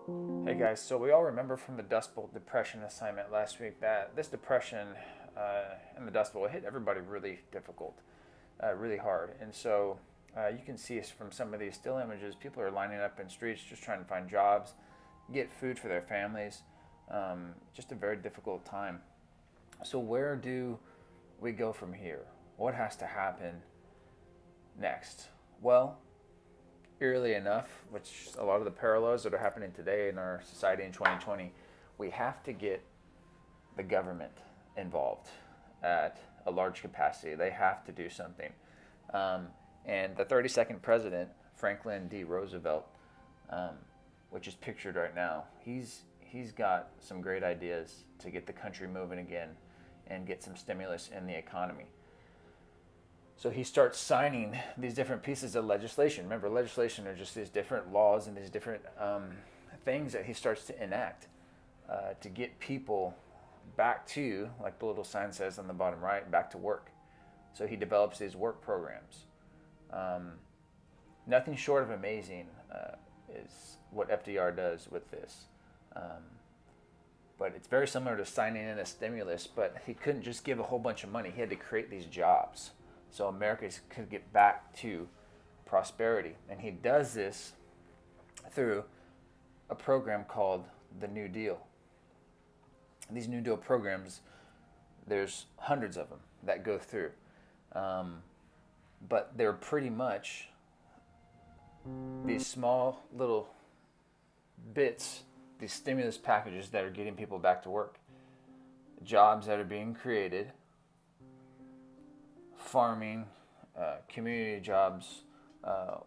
Hey guys, so we all remember from the Dust Bowl depression assignment last week that this depression in the Dust Bowl hit everybody really difficult, really hard. And so you can see from some of these still images, people are lining up in streets just trying to find jobs, get food for their families. Just a very difficult time. So where do we go from here? What has to happen next? Well, eerily enough, which a lot of the parallels that are happening today in our society in 2020, we have to get the government involved at a large capacity. They have to do something. Um, and the 32nd president, Franklin D. Roosevelt, um, which is pictured right now, he's got some great ideas to get the country moving again and get some stimulus in the economy. So he starts signing these different pieces of legislation. Remember, legislation are just these different laws and these different things that he starts to enact to get people back to, like the little sign says on the bottom right, back to work. So he develops these work programs. Um, Nothing short of amazing is what FDR does with this. Um, but it's very similar to signing in a stimulus, but he couldn't just give a whole bunch of money. He had to create these jobs so America could get back to prosperity. And he does this through a program called the New Deal. And these New Deal programs, there's hundreds of them that go through. Um, but they're pretty much these small little bits, these stimulus packages that are getting people back to work, jobs that are being created, farming, community jobs, uh,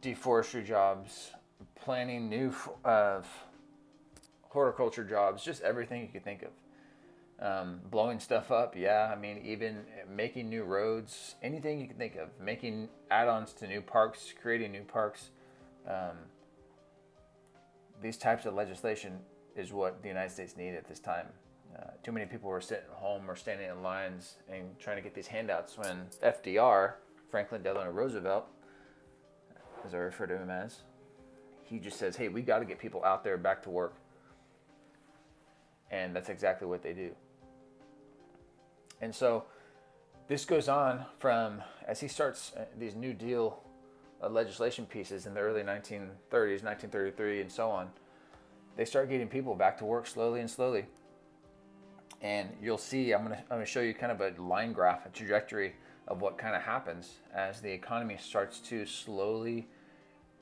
deforestry jobs, planting new horticulture jobs, just everything you could think of. Blowing stuff up, yeah. I mean, even making new roads, anything you can think of, making add-ons to new parks, creating new parks. Um, these types of legislation is what the United States needed at this time. Too many people were sitting at home or standing in lines and trying to get these handouts when FDR, Franklin Delano Roosevelt, as I refer to him as, he just says, hey, we got to get people out there back to work. And that's exactly what they do. And so this goes on from, as he starts these New Deal legislation pieces in the early 1930s, 1933, and so on, they start getting people back to work slowly and slowly. And you'll see, I'm gonna show you kind of a line graph, a trajectory of what kind of happens as the economy starts to slowly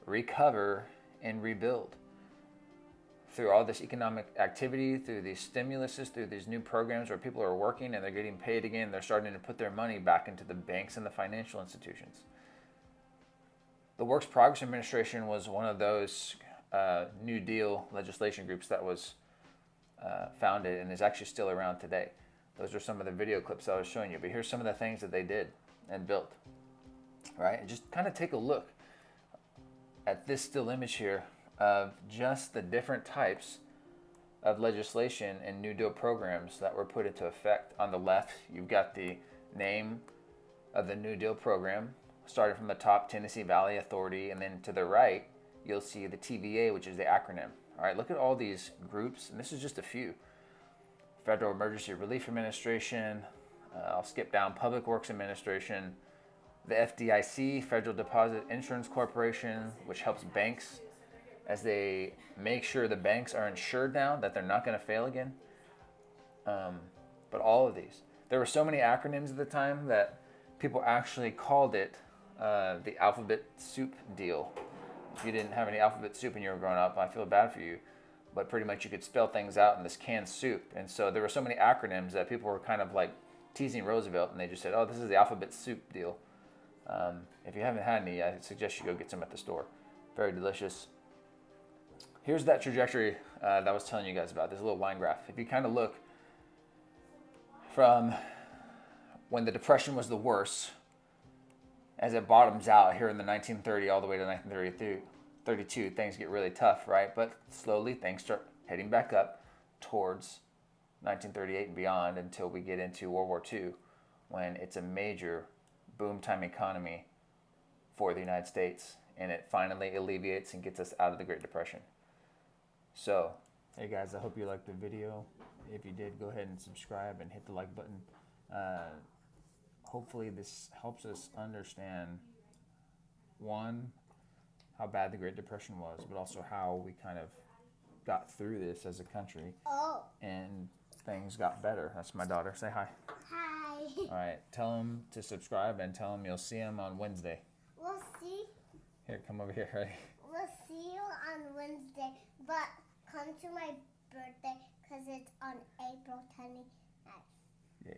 recover and rebuild through all this economic activity, through these stimuluses, through these new programs where people are working and they're getting paid again. They're starting to put their money back into the banks and the financial institutions. The Works Progress Administration was one of those New Deal legislation groups that was founded and is actually still around today. Those are some of the video clips I was showing you, but here's some of the things that they did and built. Right? And just kind of take a look at this still image here of just the different types of legislation and New Deal programs that were put into effect. On the left, you've got the name of the New Deal program, starting from the top, Tennessee Valley Authority, and then to the right, you'll see the TVA, which is the acronym. All right, look at all these groups, and this is just a few. Federal Emergency Relief Administration, I'll skip down, Public Works Administration, the FDIC, Federal Deposit Insurance Corporation, which helps banks as they make sure the banks are insured now, that they're not going to fail again. But all of these. There were so many acronyms at the time that people actually called it the alphabet soup deal. If you didn't have any alphabet soup when you were growing up, I feel bad for you. But pretty much you could spell things out in this canned soup. And so there were so many acronyms that people were kind of like teasing Roosevelt, and they just said, oh, this is the alphabet soup deal. If you haven't had any, I suggest you go get some at the store. Very delicious. Here's that trajectory that I was telling you guys about, this little line graph. If you kind of look from when the Depression was the worst, as it bottoms out here in the 1930 all the way to 1932, things get really tough, right? But slowly things start heading back up towards 1938 and beyond until we get into World War II, when it's a major boom time economy for the United States and it finally alleviates and gets us out of the Great Depression. So, hey guys, I hope you liked the video. If you did, go ahead and subscribe and hit the like button. Hopefully this helps us understand, one, how bad the Great Depression was, but also how we kind of got through this as a country. Oh. And things got better. That's my daughter. Say hi. Hi. All right. Tell them to subscribe and tell them you'll see them on Wednesday. We'll see. Here, come over here. Ready? We'll see you on Wednesday, but come to my birthday because it's on April 29th. Yay.